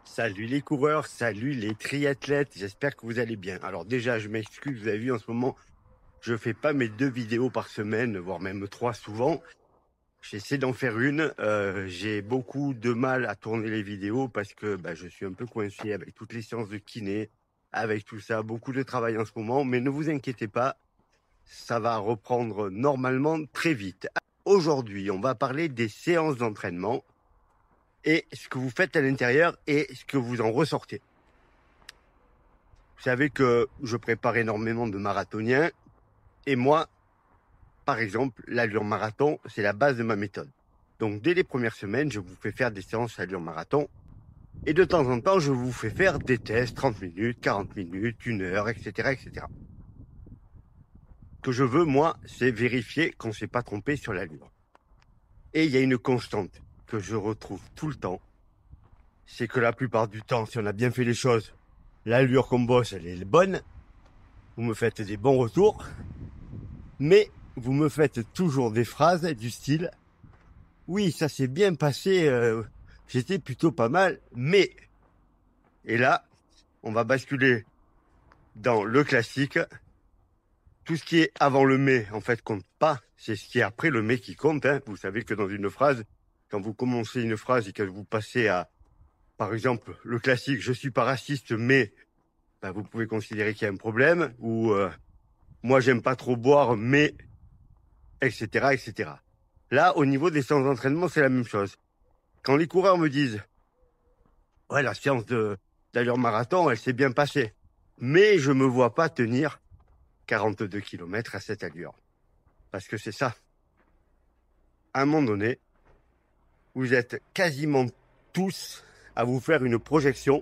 Salut les coureurs, salut les triathlètes, j'espère que vous allez bien. Alors déjà, je m'excuse, vous avez vu en ce moment, je fais pas mes 2 vidéos par semaine, voire même 3 souvent. J'essaie d'en faire une. J'ai beaucoup de mal à tourner les vidéos parce que je suis un peu coincé avec toutes les séances de kiné, avec tout ça, beaucoup de travail en ce moment. Mais ne vous inquiétez pas, ça va reprendre normalement très vite. Aujourd'hui, on va parler des séances d'entraînement et ce que vous faites à l'intérieur et ce que vous en ressortez. Vous savez que je prépare énormément de marathoniens et moi, par exemple, l'allure marathon, c'est la base de ma méthode. Donc, dès les premières semaines, je vous fais faire des séances allure marathon et de temps en temps, je vous fais faire des tests 30 minutes, 40 minutes, 1 heure, etc., etc. Ce que je veux, moi, c'est vérifier qu'on ne s'est pas trompé sur l'allure. Et il y a une constante que je retrouve tout le temps, c'est que la plupart du temps, si on a bien fait les choses, l'allure qu'on bosse, elle est bonne, vous me faites des bons retours, mais vous me faites toujours des phrases du style « Oui, ça s'est bien passé, j'étais plutôt pas mal, mais… » Et là, on va basculer dans le classique. Tout ce qui est avant le mais, en fait, compte pas. C'est ce qui est après le mais qui compte. Hein. Vous savez que dans une phrase, quand vous commencez une phrase et que vous passez à, par exemple, le classique « Je suis pas raciste, mais… » vous pouvez considérer qu'il y a un problème. Ou moi, j'aime pas trop boire, mais… etc., etc. Là, au niveau des séances d'entraînement, c'est la même chose. Quand les coureurs me disent « Ouais, la séance d'allure marathon, elle s'est bien passée. Mais je me vois pas tenir 42 km à cette allure. » Parce que c'est ça. À un moment donné, vous êtes quasiment tous à vous faire une projection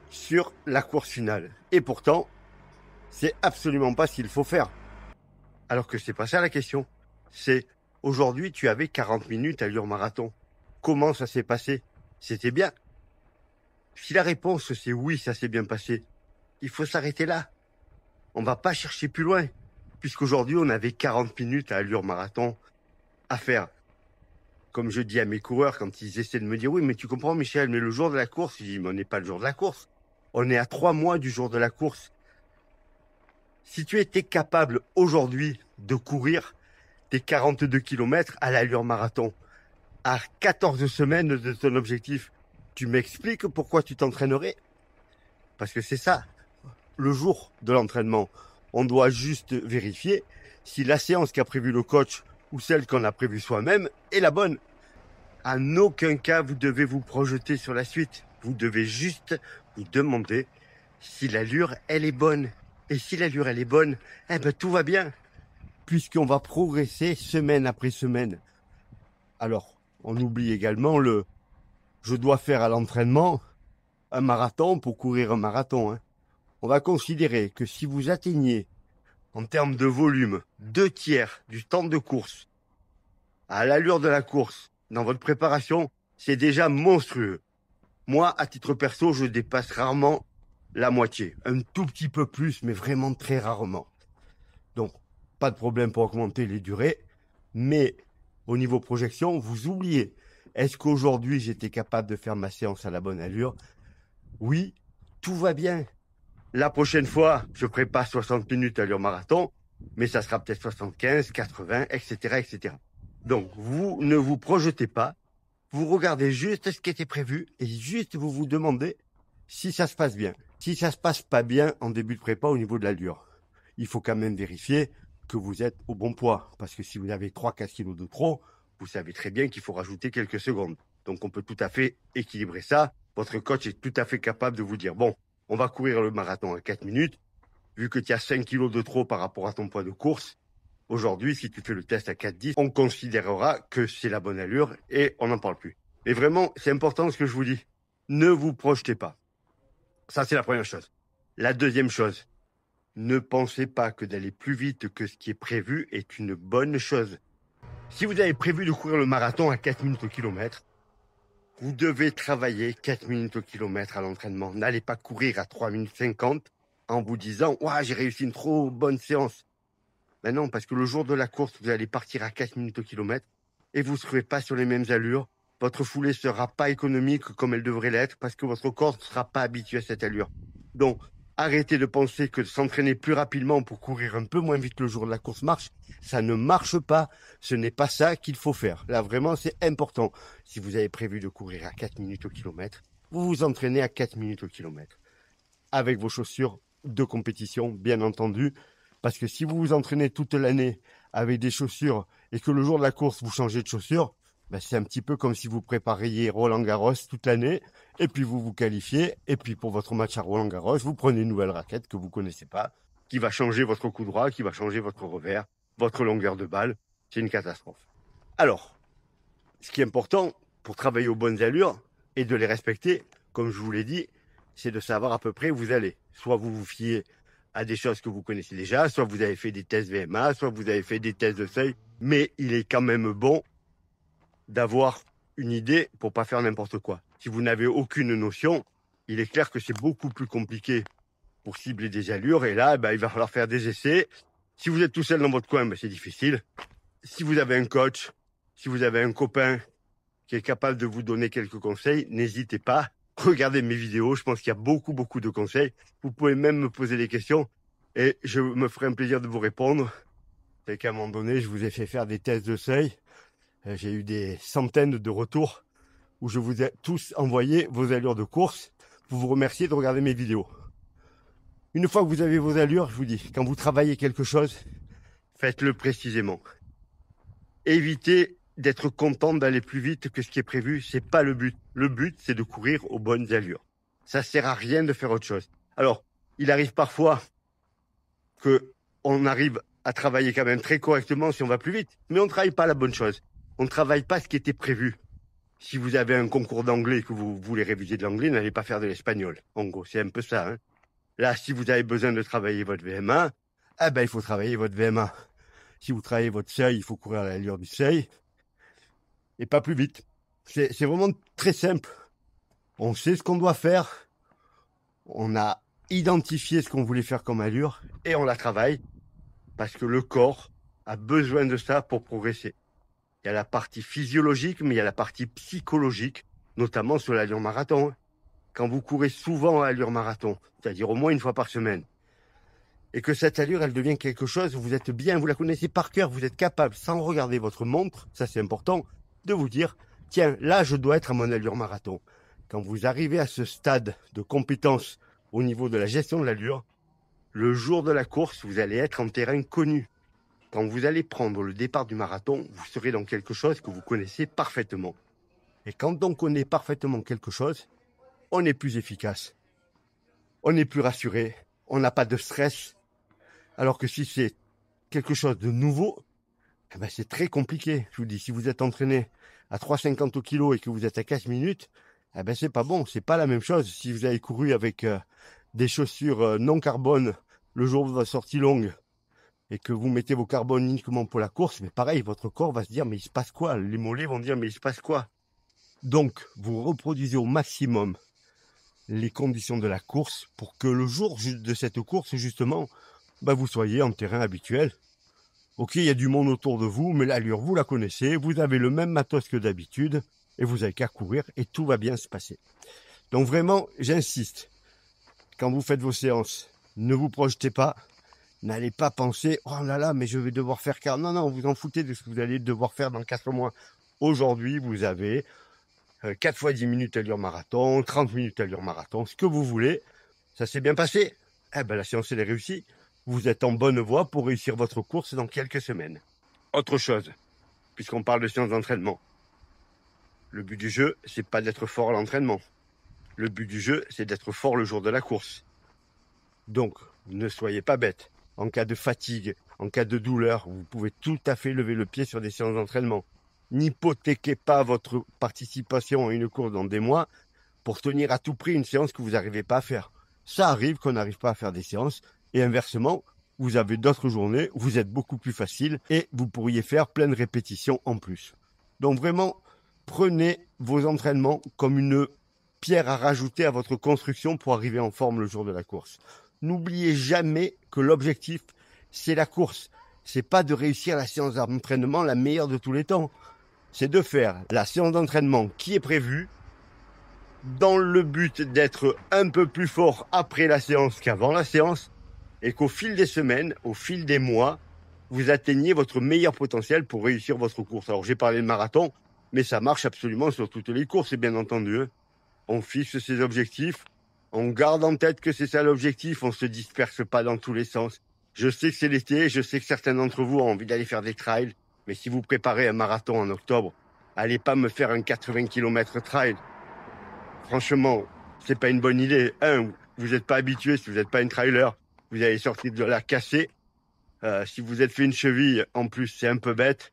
sur la course finale. Et pourtant, c'est absolument pas ce qu'il faut faire. Alors que c'est pas ça la question. C'est aujourd'hui, tu avais 40 minutes allure marathon. Comment ça s'est passé? C'était bien. Si la réponse c'est oui, ça s'est bien passé, il faut s'arrêter là. On va pas chercher plus loin. Puisqu'aujourd'hui, on avait 40 minutes à allure marathon à faire. Comme je dis à mes coureurs quand ils essaient de me dire « Oui, mais tu comprends Michel, mais le jour de la course », je dis « Mais on n'est pas le jour de la course. On est à 3 mois du jour de la course. Si tu étais capable aujourd'hui de courir tes 42 km à l'allure marathon, à 14 semaines de ton objectif, tu m'expliques pourquoi tu t'entraînerais? Parce que c'est ça, le jour de l'entraînement. On doit juste vérifier si la séance qu'a prévue le coach ou celle qu'on a prévue soi-même est la bonne. En aucun cas, vous devez vous projeter sur la suite. Vous devez juste vous demander si l'allure, elle est bonne. Et si l'allure, elle est bonne, tout va bien. Puisqu'on va progresser semaine après semaine. Alors, on oublie également le « je dois faire à l'entraînement un marathon pour courir un marathon ». Hein. On va considérer que si vous atteignez, en termes de volume, 2/3 du temps de course, à l'allure de la course, dans votre préparation, c'est déjà monstrueux. Moi, à titre perso, je dépasse rarement la moitié. Un tout petit peu plus, mais vraiment très rarement. Donc, pas de problème pour augmenter les durées. Mais au niveau projection, vous oubliez. Est-ce qu'aujourd'hui, j'étais capable de faire ma séance à la bonne allure? Oui, tout va bien. La prochaine fois, je ferai pas 60 minutes à allure marathon, mais ça sera peut-être 75, 80, etc., etc. Donc, vous ne vous projetez pas. Vous regardez juste ce qui était prévu et juste vous vous demandez si ça se passe bien. Si ça se passe pas bien en début de prépa au niveau de l'allure, il faut quand même vérifier que vous êtes au bon poids. Parce que si vous avez 3-4 kilos de trop, vous savez très bien qu'il faut rajouter quelques secondes. Donc on peut tout à fait équilibrer ça. Votre coach est tout à fait capable de vous dire, bon, on va courir le marathon à 4 minutes. Vu que tu as 5 kilos de trop par rapport à ton poids de course, aujourd'hui, si tu fais le test à 4,10, on considérera que c'est la bonne allure et on n'en parle plus. Et vraiment, c'est important ce que je vous dis. Ne vous projetez pas. Ça, c'est la première chose. La deuxième chose, ne pensez pas que d'aller plus vite que ce qui est prévu est une bonne chose. Si vous avez prévu de courir le marathon à 4 minutes au kilomètre, vous devez travailler 4 minutes au kilomètre à l'entraînement. N'allez pas courir à 3 minutes 50 en vous disant « Ouah, j'ai réussi une trop bonne séance ». Ben non, parce que le jour de la course, vous allez partir à 4 minutes au kilomètre et vous ne serez pas sur les mêmes allures votre foulée sera pas économique comme elle devrait l'être parce que votre corps ne sera pas habitué à cette allure. Donc, arrêtez de penser que de s'entraîner plus rapidement pour courir un peu moins vite le jour de la course marche, ça ne marche pas. Ce n'est pas ça qu'il faut faire. Là, vraiment, c'est important. Si vous avez prévu de courir à 4 minutes au kilomètre, vous vous entraînez à 4 minutes au kilomètre. Avec vos chaussures de compétition, bien entendu. Parce que si vous vous entraînez toute l'année avec des chaussures et que le jour de la course, vous changez de chaussures, ben c'est un petit peu comme si vous prépariez Roland-Garros toute l'année et puis vous vous qualifiez. Et puis pour votre match à Roland-Garros, vous prenez une nouvelle raquette que vous ne connaissez pas, qui va changer votre coup droit, qui va changer votre revers, votre longueur de balle. C'est une catastrophe. Alors, ce qui est important pour travailler aux bonnes allures et de les respecter, comme je vous l'ai dit, c'est de savoir à peu près où vous allez. Soit vous vous fiez à des choses que vous connaissez déjà, soit vous avez fait des tests VMA, soit vous avez fait des tests de seuil, mais il est quand même bon d'avoir une idée pour pas faire n'importe quoi. Si vous n'avez aucune notion, il est clair que c'est beaucoup plus compliqué pour cibler des allures, et là, il va falloir faire des essais. Si vous êtes tout seul dans votre coin, c'est difficile. Si vous avez un coach, si vous avez un copain qui est capable de vous donner quelques conseils, n'hésitez pas. Regardez mes vidéos, je pense qu'il y a beaucoup de conseils. Vous pouvez même me poser des questions et je me ferai un plaisir de vous répondre. C'est qu'à un moment donné, je vous ai fait faire des tests de seuil. J'ai eu des centaines de retours où je vous ai tous envoyé vos allures de course pour vous remercier de regarder mes vidéos. Une fois que vous avez vos allures, je vous dis, quand vous travaillez quelque chose, faites-le précisément. Évitez d'être content d'aller plus vite que ce qui est prévu, c'est pas le but. Le but, c'est de courir aux bonnes allures. Ça sert à rien de faire autre chose. Alors, il arrive parfois que on arrive à travailler quand même très correctement si on va plus vite, mais on ne travaille pas la bonne chose. On ne travaille pas ce qui était prévu. Si vous avez un concours d'anglais et que vous voulez réviser de l'anglais, n'allez pas faire de l'espagnol. En gros, c'est un peu ça. Là, si vous avez besoin de travailler votre VMA, il faut travailler votre VMA. Si vous travaillez votre seuil, il faut courir à l'allure du seuil. Et pas plus vite. C'est vraiment très simple. On sait ce qu'on doit faire. On a identifié ce qu'on voulait faire comme allure et on la travaille parce que le corps a besoin de ça pour progresser. Il y a la partie physiologique, mais il y a la partie psychologique, notamment sur l'allure marathon. Quand vous courez souvent à allure marathon, c'est-à-dire au moins une fois par semaine, et que cette allure, elle devient quelque chose, vous êtes bien, vous la connaissez par cœur, vous êtes capable, sans regarder votre montre, ça c'est important, de vous dire, tiens, là, je dois être à mon allure marathon. Quand vous arrivez à ce stade de compétence au niveau de la gestion de l'allure, le jour de la course, vous allez être en terrain connu. Quand vous allez prendre le départ du marathon, vous serez dans quelque chose que vous connaissez parfaitement. Et quand on connaît parfaitement quelque chose, on est plus efficace. On est plus rassuré. On n'a pas de stress. Alors que si c'est quelque chose de nouveau, c'est très compliqué. Je vous dis, si vous êtes entraîné à 3,50 au kilo et que vous êtes à 15 minutes, c'est pas bon, c'est pas la même chose. Si vous avez couru avec des chaussures non carbone le jour de votre sortie longue et que vous mettez vos carbones uniquement pour la course, mais pareil, votre corps va se dire, mais il se passe quoi? Les mollets vont dire, mais il se passe quoi? Donc, vous reproduisez au maximum les conditions de la course pour que le jour de cette course, justement, vous soyez en terrain habituel. Ok, il y a du monde autour de vous, mais l'allure, vous la connaissez, vous avez le même matos que d'habitude, et vous n'avez qu'à courir, et tout va bien se passer. Donc vraiment, j'insiste, quand vous faites vos séances, ne vous projetez pas, n'allez pas penser, oh là là, mais je vais devoir faire 40. Non, vous en foutez de ce que vous allez devoir faire dans 4 mois. Aujourd'hui, vous avez 4 fois 10 minutes allure marathon, 30 minutes allure marathon, ce que vous voulez. Ça s'est bien passé. La séance, elle est réussie. Vous êtes en bonne voie pour réussir votre course dans quelques semaines. Autre chose, puisqu'on parle de séance d'entraînement. Le but du jeu, c'est pas d'être fort à l'entraînement. Le but du jeu, c'est d'être fort le jour de la course. Donc, ne soyez pas bête. En cas de fatigue, en cas de douleur, vous pouvez tout à fait lever le pied sur des séances d'entraînement. N'hypothéquez pas votre participation à une course dans des mois pour tenir à tout prix une séance que vous n'arrivez pas à faire. Ça arrive qu'on n'arrive pas à faire des séances et inversement, vous avez d'autres journées où vous êtes beaucoup plus facile et vous pourriez faire plein de répétitions en plus. Donc vraiment, prenez vos entraînements comme une pierre à rajouter à votre construction pour arriver en forme le jour de la course. N'oubliez jamais que l'objectif, c'est la course. C'est pas de réussir la séance d'entraînement la meilleure de tous les temps. c'est de faire la séance d'entraînement qui est prévue dans le but d'être un peu plus fort après la séance qu'avant la séance et qu'au fil des semaines, au fil des mois, vous atteigniez votre meilleur potentiel pour réussir votre course. Alors j'ai parlé de marathon, mais ça marche absolument sur toutes les courses, bien entendu. On fixe ses objectifs, on garde en tête que c'est ça l'objectif, on se disperse pas dans tous les sens. Je sais que c'est l'été, je sais que certains d'entre vous ont envie d'aller faire des trails, mais si vous préparez un marathon en octobre, allez pas me faire un 80 km trail. Franchement, c'est pas une bonne idée. Vous n'êtes pas habitué, si vous n'êtes pas une trailer, vous allez sortir de là cassé. Si vous êtes fait une cheville, en plus, c'est un peu bête.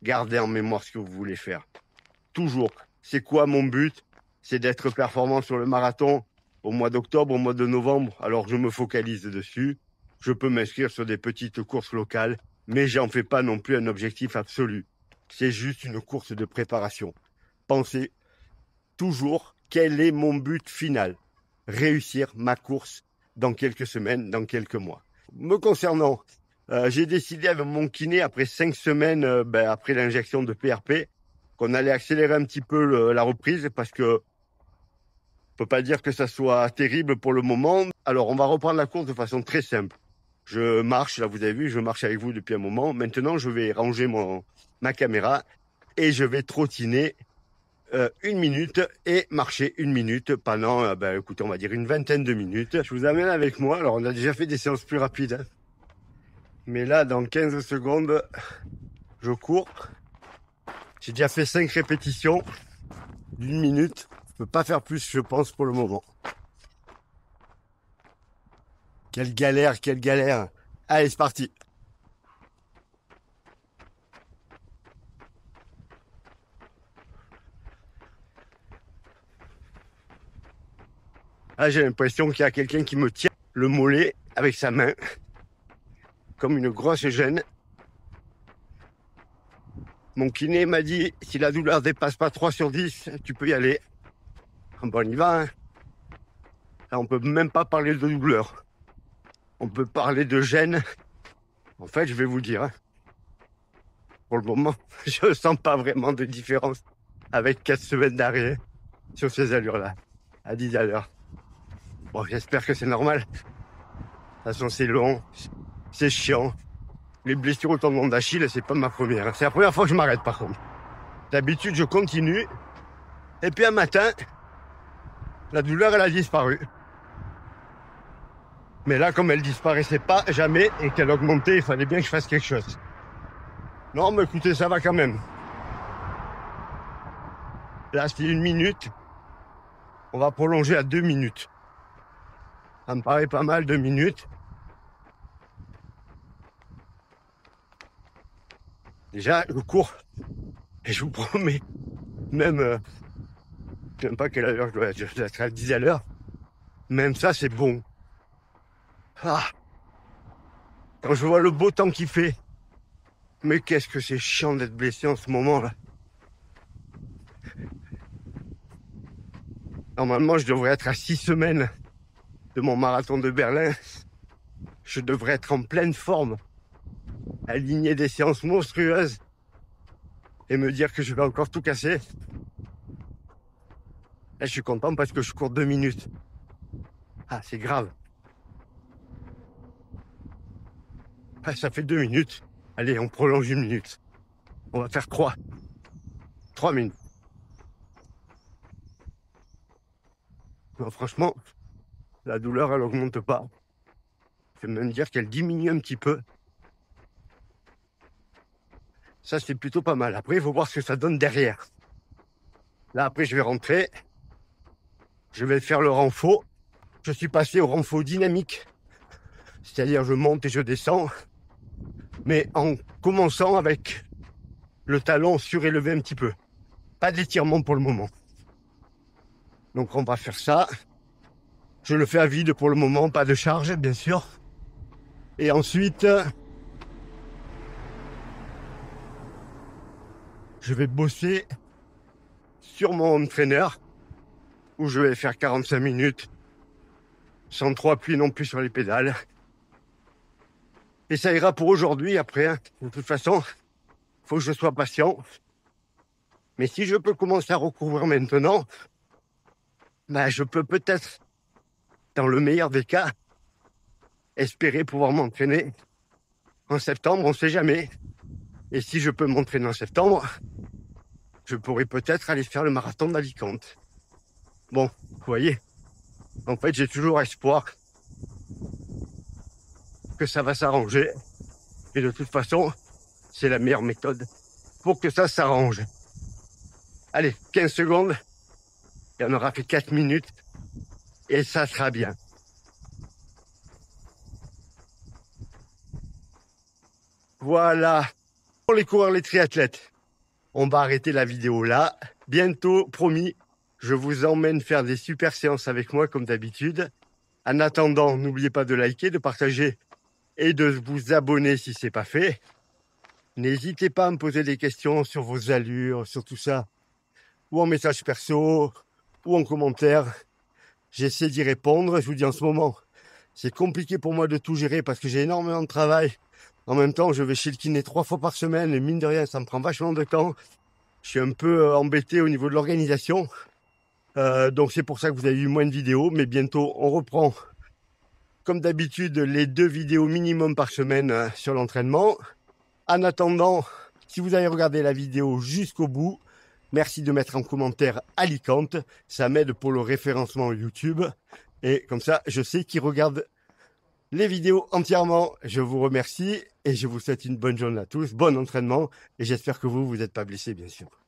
Gardez en mémoire ce que vous voulez faire. Toujours. C'est quoi mon but? C'est d'être performant sur le marathon au mois d'octobre, au mois de novembre. Alors, je me focalise dessus. Je peux m'inscrire sur des petites courses locales, mais j'en fais pas non plus un objectif absolu. C'est juste une course de préparation. Pensez toujours quel est mon but final. Réussir ma course dans quelques semaines, dans quelques mois. Me concernant, j'ai décidé avec mon kiné, après 5 semaines, après l'injection de PRP, qu'on allait accélérer un petit peu la reprise parce que on peut pas dire que ça soit terrible pour le moment. Alors, on va reprendre la course de façon très simple. Je marche, là vous avez vu, je marche avec vous depuis un moment. Maintenant, je vais ranger ma caméra et je vais trottiner 1 minute et marcher 1 minute pendant, écoutez, on va dire une vingtaine de minutes. Je vous amène avec moi. Alors, on a déjà fait des séances plus rapides. Mais là, dans 15 secondes, je cours. J'ai déjà fait 5 répétitions d'1 minute. Je peux pas faire plus, je pense, pour le moment. Quelle galère, quelle galère. Allez, c'est parti. Là, j'ai l'impression qu'il y a quelqu'un qui me tient le mollet avec sa main, comme une grosse gêne. Mon kiné m'a dit, si la douleur dépasse pas 3 sur 10, tu peux y aller. Bon, on y va. Là, on peut même pas parler de douleur. On peut parler de gêne. En fait, je vais vous dire, pour le moment, je ne sens pas vraiment de différence avec 4 semaines d'arrêt sur ces allures-là, à 10 à l'heure. Bon, j'espère que c'est normal. De toute façon, c'est long, c'est chiant. Les blessures au tendon d'Achille, c'est pas ma première. C'est la première fois que je m'arrête, par contre. D'habitude, je continue. Et puis un matin, la douleur, elle a disparu. Mais là, comme elle disparaissait pas jamais et qu'elle augmentait, il fallait bien que je fasse quelque chose. Non, mais écoutez, ça va quand même. Là, c'est 1 minute. On va prolonger à 2 minutes. Ça me paraît pas mal, 2 minutes. Déjà, je cours. Et je vous promets, même, je sais même pas quelle heure je dois être à 10 à l'heure. Même ça, c'est bon. Ah. Quand je vois le beau temps qu'il fait. Mais qu'est-ce que c'est chiant d'être blessé en ce moment-là. Normalement, je devrais être à 6 semaines de mon marathon de Berlin. Je devrais être en pleine forme, aligner des séances monstrueuses et me dire que je vais encore tout casser. Là, je suis content parce que je cours 2 minutes. Ah, c'est grave. Ah, ça fait 2 minutes. Allez, on prolonge 1 minute. On va faire 3. 3 minutes. Non, franchement, la douleur, elle augmente pas. Je vais même dire qu'elle diminue un petit peu. Ça, c'est plutôt pas mal. Après, il faut voir ce que ça donne derrière. Là, après, je vais rentrer. Je vais faire le renfort. Je suis passé au renfort dynamique. C'est-à-dire, je monte et je descends. Mais en commençant avec le talon surélevé un petit peu. Pas d'étirement pour le moment. Donc, on va faire ça. Je le fais à vide pour le moment, pas de charge, bien sûr. Et ensuite, je vais bosser sur mon entraîneur où je vais faire 45 minutes sans trop appuyer non plus sur les pédales. Et ça ira pour aujourd'hui après. De toute façon, faut que je sois patient. Mais si je peux commencer à recouvrir maintenant, bah, je peux peut-être, dans le meilleur des cas, espérer pouvoir m'entraîner en septembre, on ne sait jamais. Et si je peux m'entraîner en septembre, je pourrais peut-être aller faire le marathon d'Alicante. Bon, vous voyez, en fait, j'ai toujours espoir que ça va s'arranger. Et de toute façon, c'est la meilleure méthode pour que ça s'arrange. Allez, 15 secondes, et on aura fait 4 minutes, et ça sera bien. Voilà, pour les coureurs, les triathlètes, on va arrêter la vidéo là. Bientôt, promis, je vous emmène faire des super séances avec moi comme d'habitude. En attendant, n'oubliez pas de liker, de partager et de vous abonner si ce n'est pas fait. N'hésitez pas à me poser des questions sur vos allures, sur tout ça, ou en message perso, ou en commentaire. J'essaie d'y répondre. Je vous dis en ce moment, c'est compliqué pour moi de tout gérer parce que j'ai énormément de travail. En même temps, je vais chez le kiné 3 fois par semaine et mine de rien, ça me prend vachement de temps. Je suis un peu embêté au niveau de l'organisation. Donc c'est pour ça que vous avez eu moins de vidéos. Mais bientôt, on reprend, comme d'habitude, les 2 vidéos minimum par semaine sur l'entraînement. En attendant, si vous avez regardé la vidéo jusqu'au bout, merci de mettre en commentaire Alicante. Ça m'aide pour le référencement YouTube. Et comme ça, je sais qui regarde les vidéos entièrement. Je vous remercie et je vous souhaite une bonne journée à tous, bon entraînement et j'espère que vous n'êtes pas blessés bien sûr.